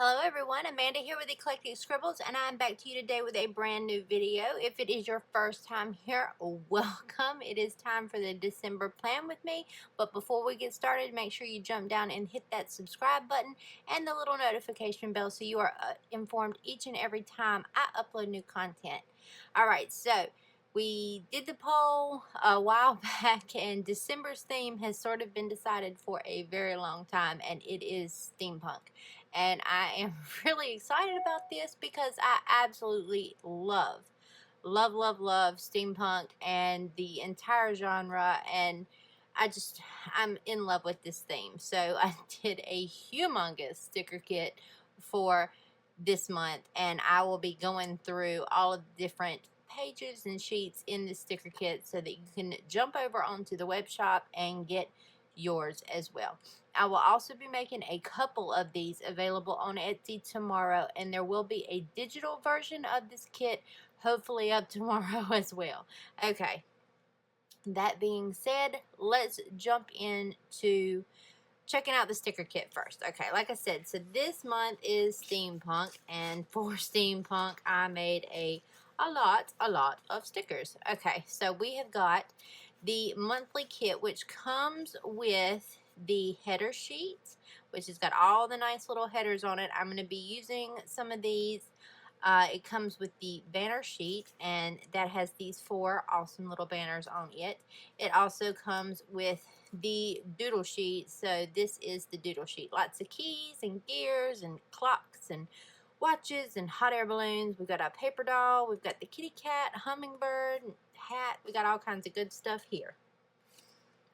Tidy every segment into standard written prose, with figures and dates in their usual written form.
Hello everyone, Amanda here with Eclectic Scribbles, and I'm back to you today with a brand new video. If it is your first time here, welcome. It is time for the December plan with me, but before we get started, make sure you jump down and hit that subscribe button and the little notification bell so you are informed each and every time I upload new content. Alright, so we did the poll a while back, and December's theme has sort of been decided for a very long time, and it is steampunk. And I am really excited about this because I absolutely love steampunk and the entire genre, and I'm in love with this theme. So I did a humongous sticker kit for this month, and I will be going through all of the different pages and sheets in the sticker kit so that you can jump over onto the web shop and get yours as well. I will also be making a couple of these available on Etsy tomorrow, and there will be a digital version of this kit hopefully up tomorrow as well. Okay, that being said, let's jump into checking out the sticker kit first. Okay, like I said, so this month is steampunk, and for steampunk I made a lot of stickers. Okay, so we have got the monthly kit, which comes with the header sheet, which has got all the nice little headers on it. I'm going to be using some of these. It comes with the banner sheet, and that has these 4 awesome little banners on it. It also comes with the doodle sheet. So this is the doodle sheet. Lots of keys and gears and clocks and watches and hot air balloons. We've got a paper doll. We've got the kitty cat, hummingbird, hat. We got all kinds of good stuff here.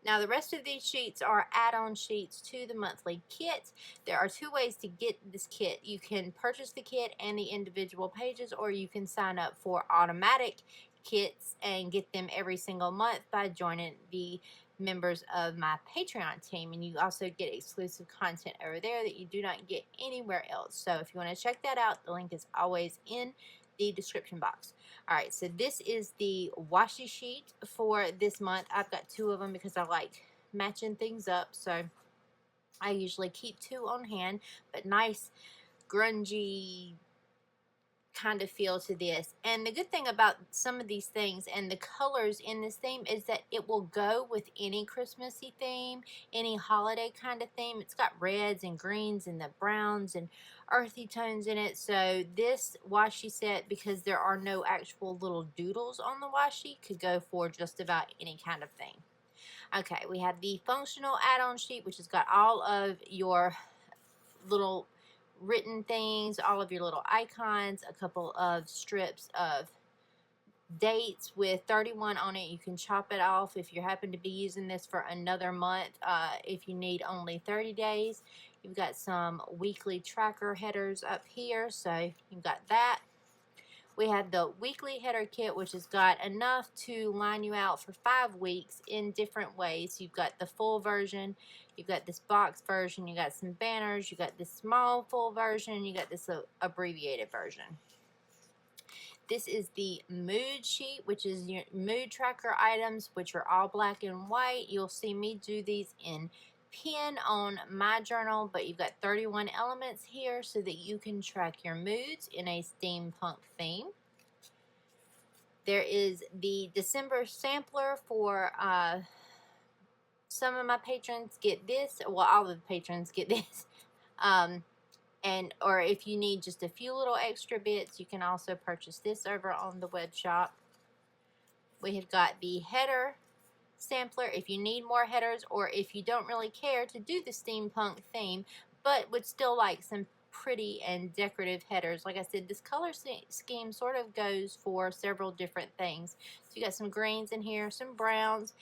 Now the rest of these sheets are add-on sheets to the monthly kit. There are 2 ways to get this kit. You can purchase the kit and the individual pages, or you can sign up for automatic kits and get them every single month by joining the members of my Patreon team, and you also get exclusive content over there that you do not get anywhere else. So if you want to check that out, the link is always in the description box. Alright, so this is the washi sheet for this month. I've got 2 of them because I like matching things up, so I usually keep 2 on hand, but nice grungy kind of feel to this. And the good thing about some of these things and the colors in this theme is that it will go with any Christmassy theme, any holiday kind of theme. It's got reds and greens and the browns and earthy tones in it. So this washi set, because there are no actual little doodles on the washi, could go for just about any kind of thing. Okay, we have the functional add-on sheet, which has got all of your little written things, all of your little icons, a couple of strips of dates with 31 on it. You can chop it off if you happen to be using this for another month. If you need only 30 days, you've got some weekly tracker headers up here, so you've got that. We have the weekly header kit, which has got enough to line you out for 5 weeks in different ways. You've got the full version, you've got this box version, you got some banners, you got this small full version, you got this abbreviated version. This is the mood sheet, which is your mood tracker items, which are all black and white. You'll see me do these in pen on my journal, but you've got 31 elements here so that you can track your moods in a steampunk theme. There is the December sampler for some of my patrons get this. Well, all of the patrons get this. Or if you need just a few little extra bits, you can also purchase this over on the web shop. We have got the header sampler if you need more headers, or if you don't really care to do the steampunk theme but would still like some pretty and decorative headers. Like I said, this color scheme sort of goes for several different things. So you got some greens in here, some browns,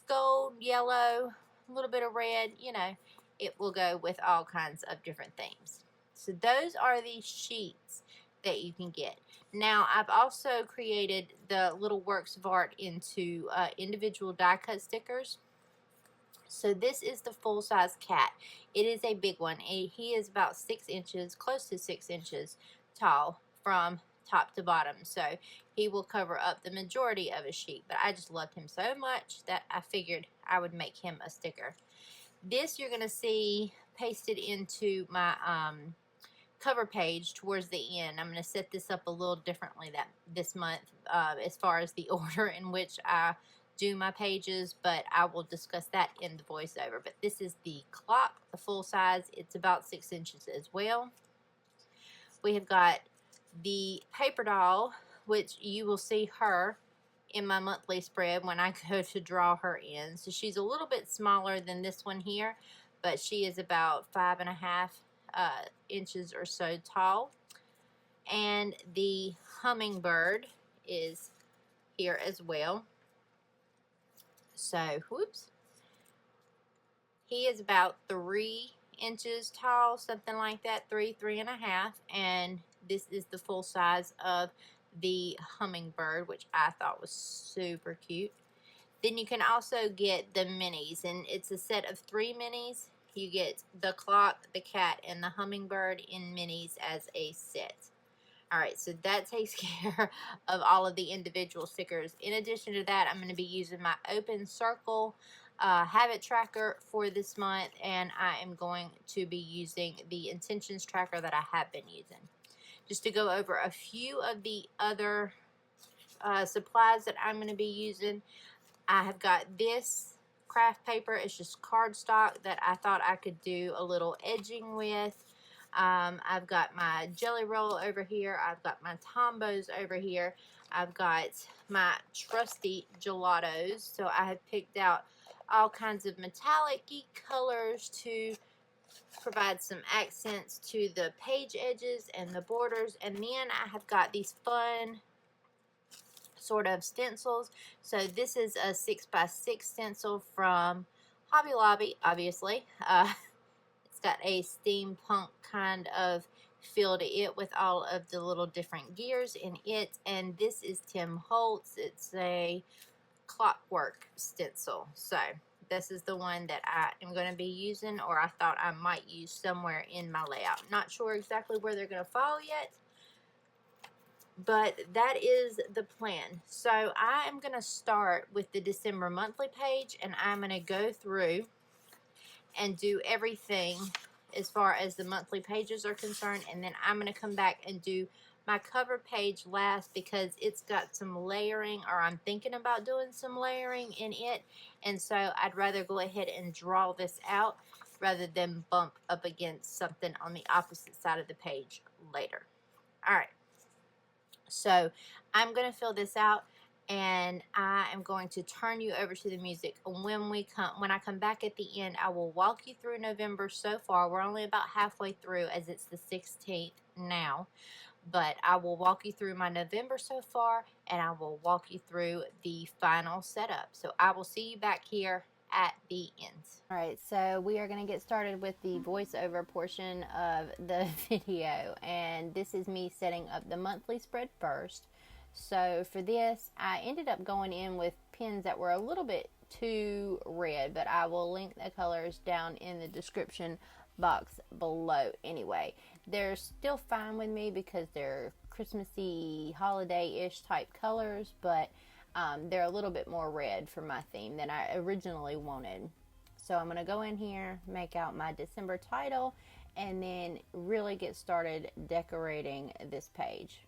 gold, yellow, a little bit of red. You know, it will go with all kinds of different themes. So those are the sheets that you can get. Now, I've also created the little works of art into individual die cut stickers. So this is the full-size cat. It is a big one. He is about 6 inches, close to 6 inches tall from top to bottom. So he will cover up the majority of a sheet. But I just loved him so much that I figured I would make him a sticker. This you're going to see pasted into my cover page towards the end. I'm going to set this up a little differently this month as far as the order in which I do my pages, but I will discuss that in the voiceover. But this is the clock, the full size. It's about 6 inches as well. We have got the paper doll, which you will see her in my monthly spread when I go to draw her in. So she's a little bit smaller than this one here, but she is about 5.5 inches or so tall. And the hummingbird is here as well. So, whoops. He is about 3 inches tall, something like that, 3.5, and this is the full size of the hummingbird, which I thought was super cute. Then you can also get the minis, and it's a set of 3 minis. You get the clock, the cat, and the hummingbird in minis as a set. Alright, so that takes care of all of the individual stickers. In addition to that, I'm going to be using my open circle habit tracker for this month, and I am going to be using the intentions tracker that I have been using. Just to go over a few of the other supplies that I'm going to be using, I have got this craft paper. It's just cardstock that I thought I could do a little edging with. I've got my jelly roll over here. I've got my Tombos over here. I've got my trusty gelatos. So I have picked out all kinds of metallic-y colors to provide some accents to the page edges and the borders. And then I have got these fun sort of stencils. So this is a 6x6 stencil from Hobby Lobby, obviously. It's got a steampunk kind of feel to it with all of the little different gears in it. And this is Tim Holtz. It's a clockwork stencil. So this is the one that I am going to be using, or I thought I might use somewhere in my layout. Not sure exactly where they're going to fall yet, but that is the plan. So I am going to start with the December monthly page, and I'm going to go through and do everything as far as the monthly pages are concerned, and then I'm going to come back and do my cover page last because it's got some layering, or I'm thinking about doing some layering in it, and so I'd rather go ahead and draw this out rather than bump up against something on the opposite side of the page later. Alright, so I'm going to fill this out, and I am going to turn you over to the music. When I come back at the end, I will walk you through November so far. We're only about halfway through, as it's the 16th now. But I will walk you through my November so far, and I will walk you through the final setup. So I will see you back here at the end. Alright, so we are going to get started with the voiceover portion of the video. And this is me setting up the monthly spread first. So for this, I ended up going in with pens that were a little bit too red, but I will link the colors down in the description box below anyway. They're still fine with me because they're Christmassy, holiday-ish type colors, but they're a little bit more red for my theme than I originally wanted. So I'm going to go in here, make out my December title, and then really get started decorating this page.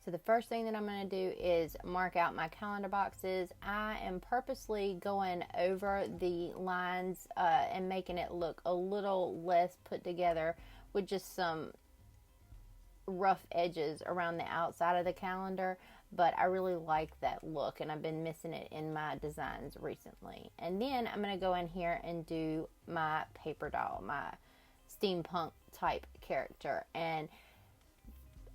So the first thing that I'm going to do is mark out my calendar boxes. I am purposely going over the lines and making it look a little less put together with just some rough edges around the outside of the calendar. But I really like that look, and I've been missing it in my designs recently. And then I'm going to go in here and do my paper doll, my steampunk type character. And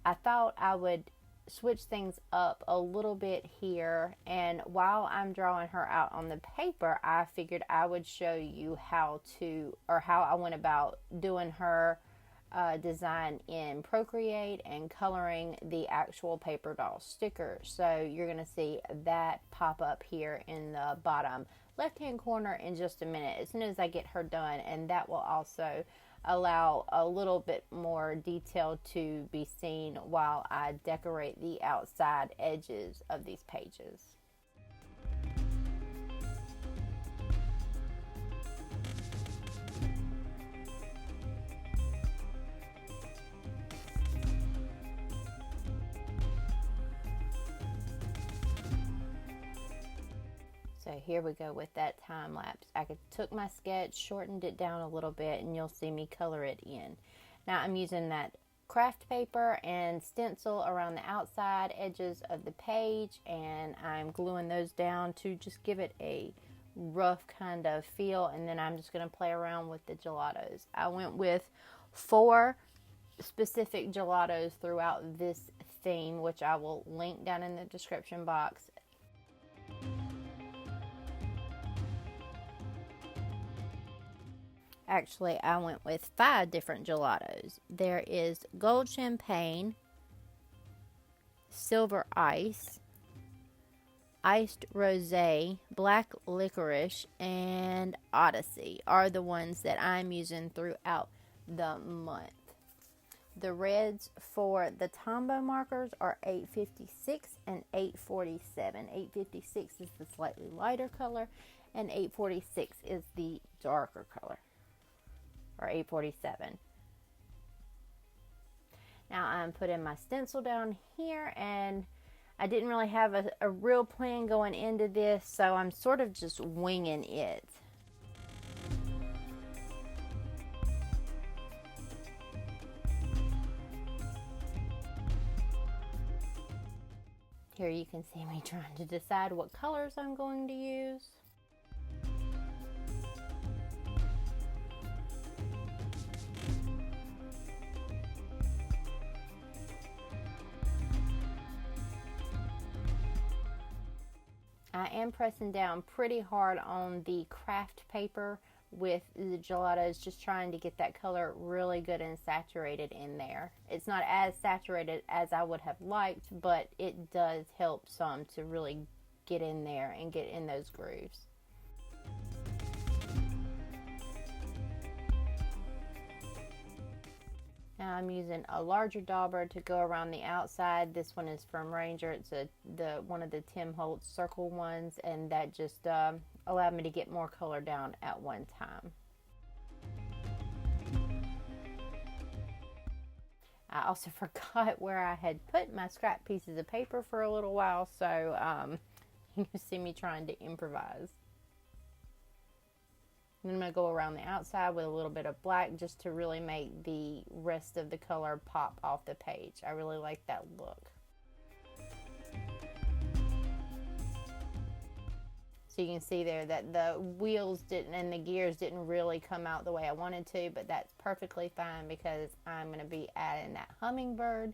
I thought I would switch things up a little bit here, and while I'm drawing her out on the paper, I figured I would show you how I went about doing her design in Procreate and coloring the actual paper doll sticker. So you're going to see that pop up here in the bottom left hand corner in just a minute as soon as I get her done, and that will also allow a little bit more detail to be seen while I decorate the outside edges of these pages. So here we go with that time lapse. I took my sketch, shortened it down a little bit, and you'll see me color it in. Now I'm using that craft paper and stencil around the outside edges of the page, and I'm gluing those down to just give it a rough kind of feel, and then I'm just going to play around with the gelatos. I went with 4 specific gelatos throughout this theme, which I will link down in the description box. Actually, I went with 5 different gelatos. There is gold champagne, silver ice, iced rosé, black licorice, and Odyssey are the ones that I'm using throughout the month. The reds for the Tombow markers are 856 and 847. 856 is the slightly lighter color, and 846 is the darker color, or 847. Now I'm putting my stencil down here, and I didn't really have a real plan going into this, so I'm sort of just winging it. Here you can see me trying to decide what colors I'm going to use. I am pressing down pretty hard on the craft paper with the gelatos, just trying to get that color really good and saturated in there. It's not as saturated as I would have liked, but it does help some to really get in there and get in those grooves. Now I'm using a larger dauber to go around the outside. This one is from Ranger. It's one of the Tim Holtz circle ones, and that just allowed me to get more color down at one time. I also forgot where I had put my scrap pieces of paper for a little while, so you see me trying to improvise. I'm going to go around the outside with a little bit of black just to really make the rest of the color pop off the page. I really like that look. So you can see there that the wheels didn't and the gears didn't really come out the way I wanted to, but that's perfectly fine because I'm going to be adding that hummingbird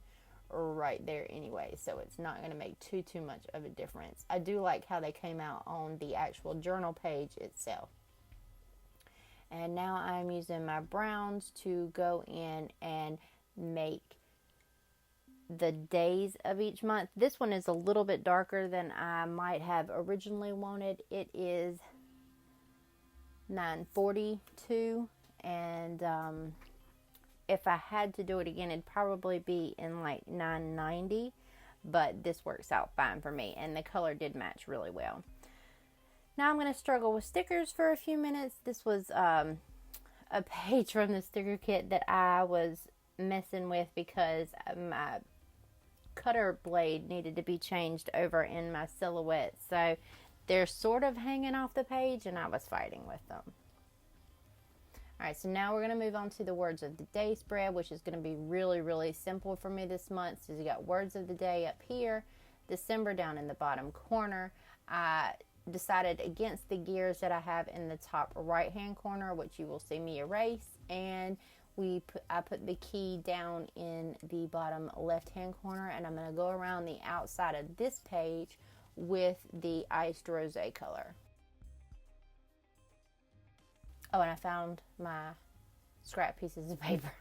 right there anyway, so it's not going to make too much of a difference. I do like how they came out on the actual journal page itself. And now I'm using my browns to go in and make the days of each month. This one is a little bit darker than I might have originally wanted. It is 942, and if I had to do it again, it'd probably be in like 990, but this works out fine for me, and the color did match really well. Now I'm going to struggle with stickers for a few minutes. This was a page from the sticker kit that I was messing with because my cutter blade needed to be changed over in my silhouette. So they're sort of hanging off the page, and I was fighting with them. Alright, so now we're going to move on to the words of the day spread, which is going to be really simple for me this month. So you got words of the day up here, December down in the bottom corner. I decided against the gears that I have in the top right hand corner, which you will see me erase, and I put the key down in the bottom left hand corner, and I'm going to go around the outside of this page with the iced rosé color. Oh, and I found my scrap pieces of paper.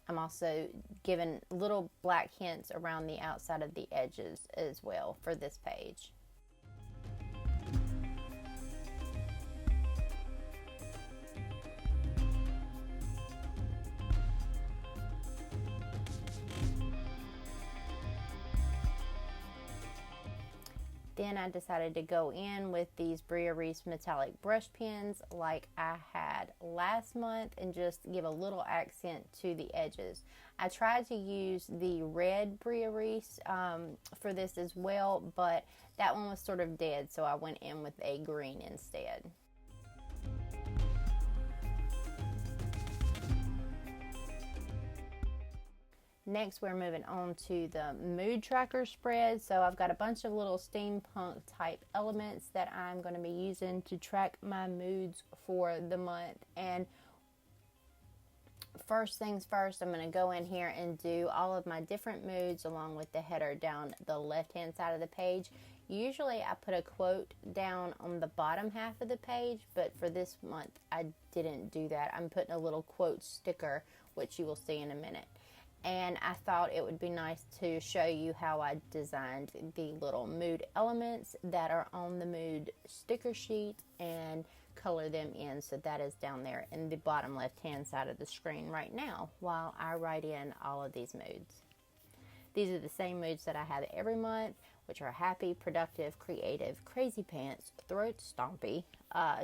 I'm also giving little black hints around the outside of the edges as well for this page. Then I decided to go in with these Bria Reese metallic brush pens like I had last month and just give a little accent to the edges. I tried to use the red Bria Reese for this as well, but that one was sort of dead, so I went in with a green instead. Next, we're moving on to the mood tracker spread. So I've got a bunch of little steampunk type elements that I'm going to be using to track my moods for the month. And first things first, I'm going to go in here and do all of my different moods along with the header down the left hand side of the page. Usually I put a quote down on the bottom half of the page, but for this month I didn't do that. I'm putting a little quote sticker, which you will see in a minute. And I thought it would be nice to show you how I designed the little mood elements that are on the mood sticker sheet and color them in. So that is down there in the bottom left hand side of the screen right now while I write in all of these moods. These are the same moods that I have every month, which are happy, productive, creative, crazy pants, throat stompy,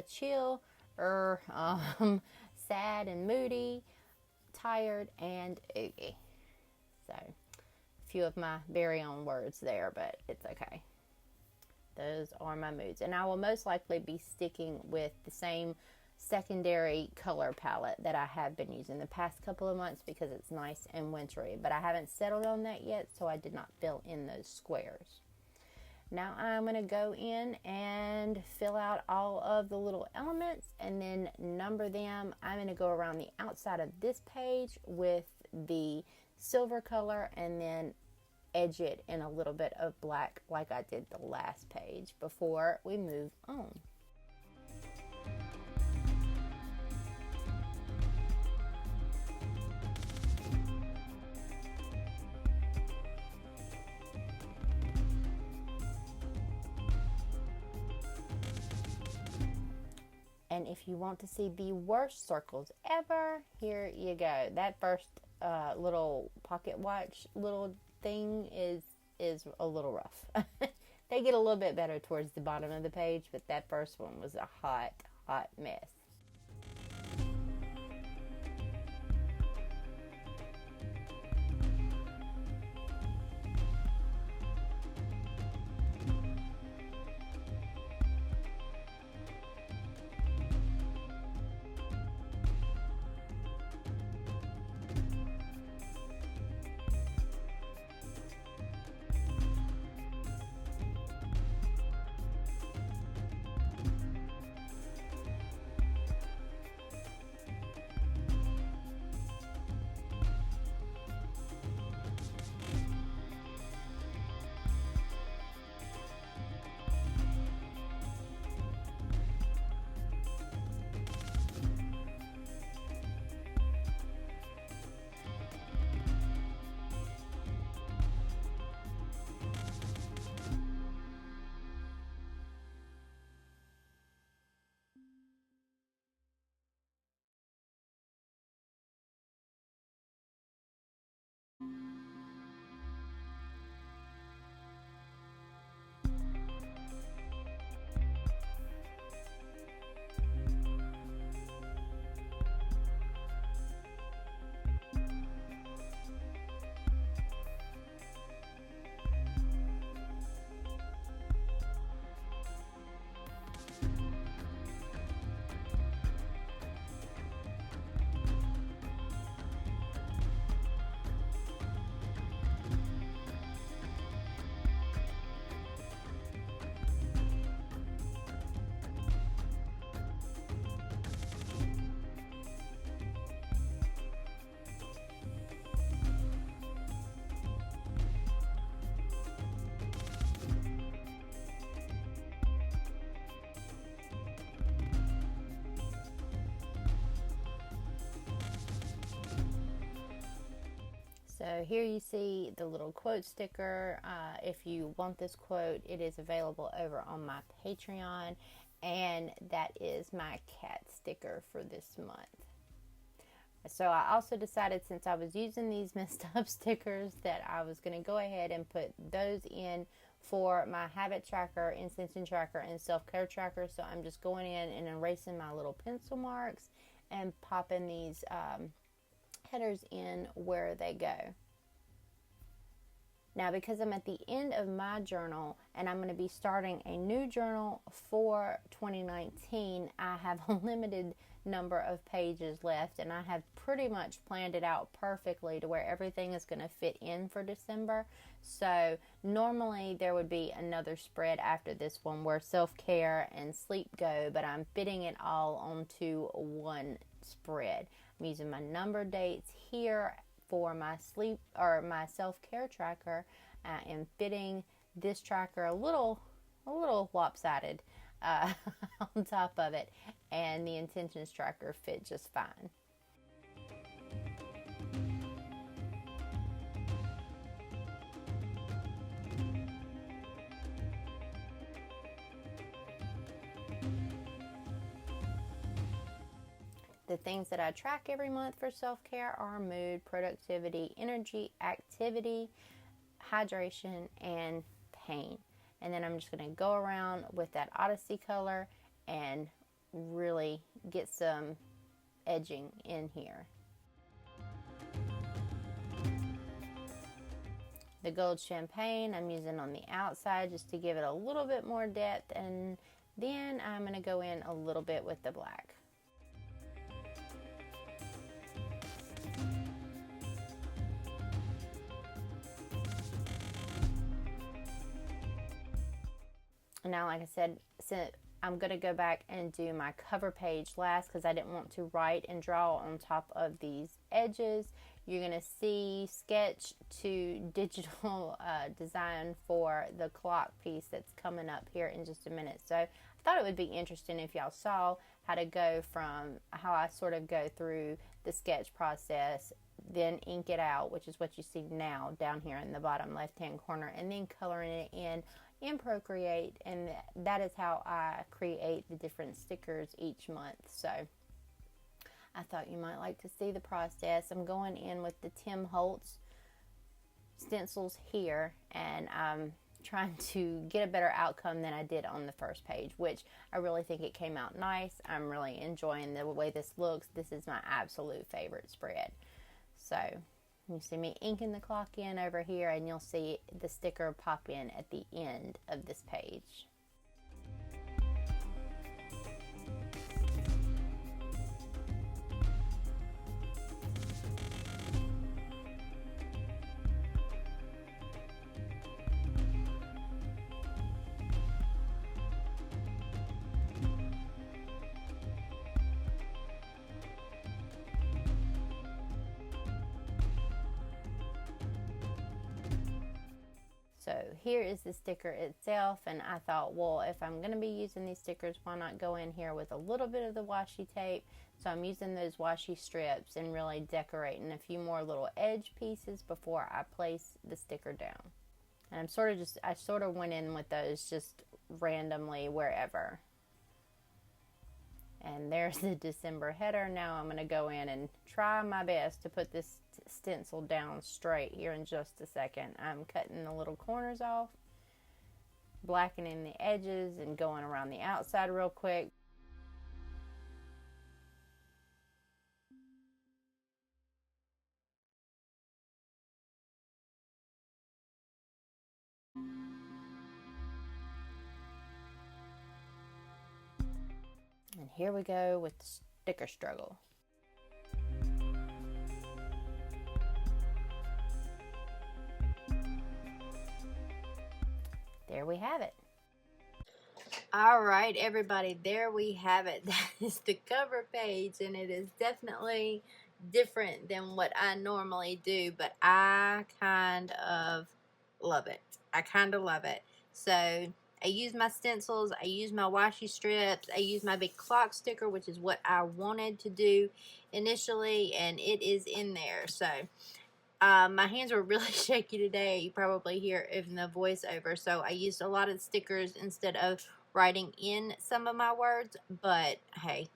chill, sad and moody, tired, and oogie. So, a few of my very own words there, but it's okay. Those are my moods. And I will most likely be sticking with the same secondary color palette that I have been using the past couple of months because it's nice and wintry. But I haven't settled on that yet, so I did not fill in those squares. Now I'm going to go in and fill out all of the little elements and then number them. I'm going to go around the outside of this page with the silver color and then edge it in a little bit of black like I did the last page before we move on. And if you want to see the worst circles ever, here you go. That first little pocket watch little thing is a little rough. They get a little bit better towards the bottom of the page, but that first one was a hot mess. So here you see the little quote sticker. If you want this quote, it is available over on my Patreon, and that is my cat sticker for this month. So I also decided, since I was using these messed up stickers, that I was going to go ahead and put those in for my habit tracker, intention tracker, and self-care tracker. So I'm just going in and erasing my little pencil marks and popping these headers in where they go. Now, because I'm at the end of my journal and I'm going to be starting a new journal for 2019, I have a limited number of pages left, and I have pretty much planned it out perfectly to where everything is going to fit in for December. So normally there would be another spread after this one where self-care and sleep go, but I'm fitting it all onto one spread. I'm using my number dates here for my sleep or my self-care tracker, and fitting this tracker a little lopsided on top of it, and the intentions tracker fit just fine. The things that I track every month for self-care are mood, productivity, energy, activity, hydration, and pain. And then I'm just going to go around with that Odyssey color and really get some edging in here. The gold champagne I'm using on the outside just to give it a little bit more depth, and then I'm going to go in a little bit with the black. Now, like I said, I'm going to go back and do my cover page last because I didn't want to write and draw on top of these edges. You're going to see sketch to digital design for the clock piece that's coming up here in just a minute. So I thought it would be interesting if y'all saw how to go from how I sort of go through the sketch process, then ink it out, which is what you see now down here in the bottom left hand corner, and then coloring it in Procreate, and that is how I create the different stickers each month. So I thought you might like to see the process. I'm going in with the Tim Holtz stencils here, and I'm trying to get a better outcome than I did on the first page, which I really think it came out nice. I'm really enjoying the way this looks. This is my absolute favorite spread. So you see me inking the clock in over here, and you'll see the sticker pop in at the end of this page. So here is the sticker itself, and I thought, well, if I'm going to be using these stickers, why not go in here with a little bit of the washi tape? So I'm using those washi strips and really decorating a few more little edge pieces before I place the sticker down. And I sort of went in with those just randomly wherever. And there's the December header. Now I'm going to go in and try my best to put this stencil down straight here in just a second. I'm cutting the little corners off, blackening the edges, and going around the outside real quick. And here we go with the sticker struggle. There we have it. All right, everybody, there we have it. That is the cover page, and it is definitely different than what I normally do, but I kind of love it. I kind of love it. So I use my stencils, I use my washi strips, I use my big clock sticker, which is what I wanted to do initially, and it is in there. So my hands were really shaky today. You probably hear it in the voiceover. So I used a lot of stickers instead of writing in some of my words. But hey,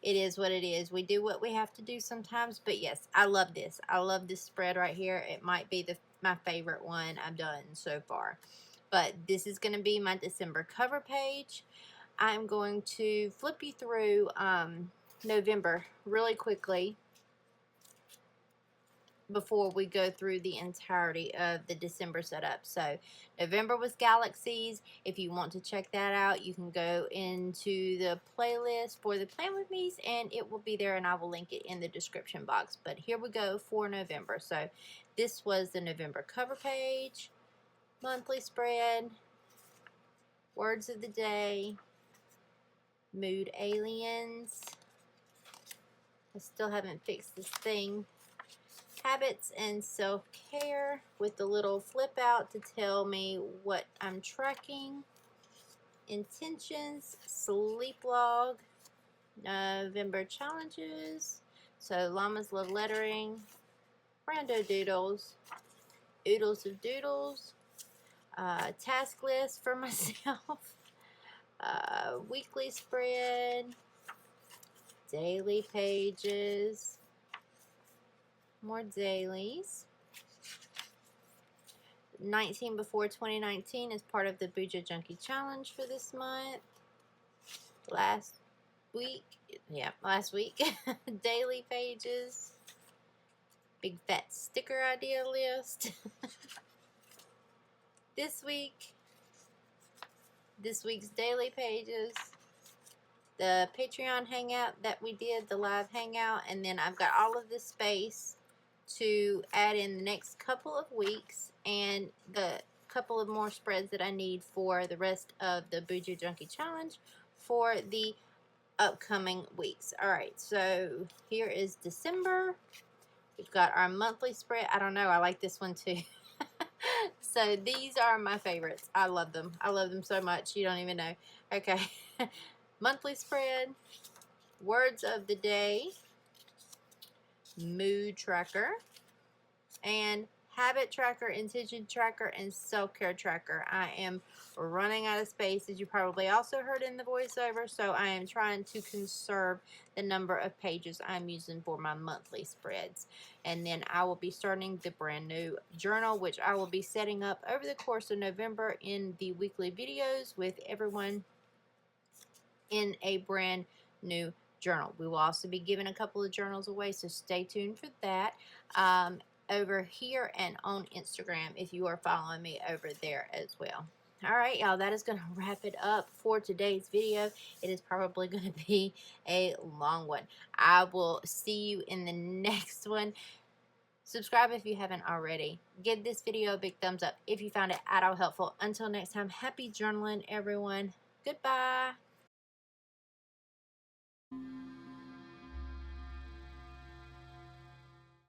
it is what it is. We do what we have to do sometimes. But yes, I love this. I love this spread right here. It might be my favorite one I've done so far. But this is going to be my December cover page. I'm going to flip you through November really quickly before we go through the entirety of the December setup. So November was Galaxies. If you want to check that out, you can go into the playlist for the Plan With Me's, and it will be there, and I will link it in the description box. But here we go for November. So this was the November cover page, monthly spread, words of the day, mood aliens. I still haven't fixed this thing. Habits and self-care with the little flip out to tell me what I'm tracking. Intentions, sleep log, November challenges. So Llamas Love Lettering, Rando Doodles, Oodles of Doodles, task list for myself, weekly spread, daily pages, more dailies. 19 before 2019 is part of the Buja Junkie Challenge for this month. Last week, daily pages, big fat sticker idea list. This week's daily pages, the Patreon hangout that we did, the live hangout, and then I've got all of this space to add in the next couple of weeks and the couple of more spreads that I need for the rest of the Buja Junkie Challenge for the upcoming weeks. Alright, so here is December. We've got our monthly spread. I don't know, I like this one too. So these are my favorites. I love them. I love them so much. You don't even know. Okay. Monthly spread, words of the day, mood tracker, and habit tracker, intention tracker, and self-care tracker. I am running out of space, as you probably also heard in the voiceover, so I am trying to conserve the number of pages I'm using for my monthly spreads. And then I will be starting the brand new journal, which I will be setting up over the course of November in the weekly videos with everyone in a brand new journal. We will also be giving a couple of journals away, so stay tuned for that over here and on Instagram if you are following me over there as well. Alright, y'all, that is going to wrap it up for today's video. It is probably going to be a long one. I will see you in the next one. Subscribe if you haven't already. Give this video a big thumbs up if you found it at all helpful. Until next time, happy journaling, everyone. Goodbye.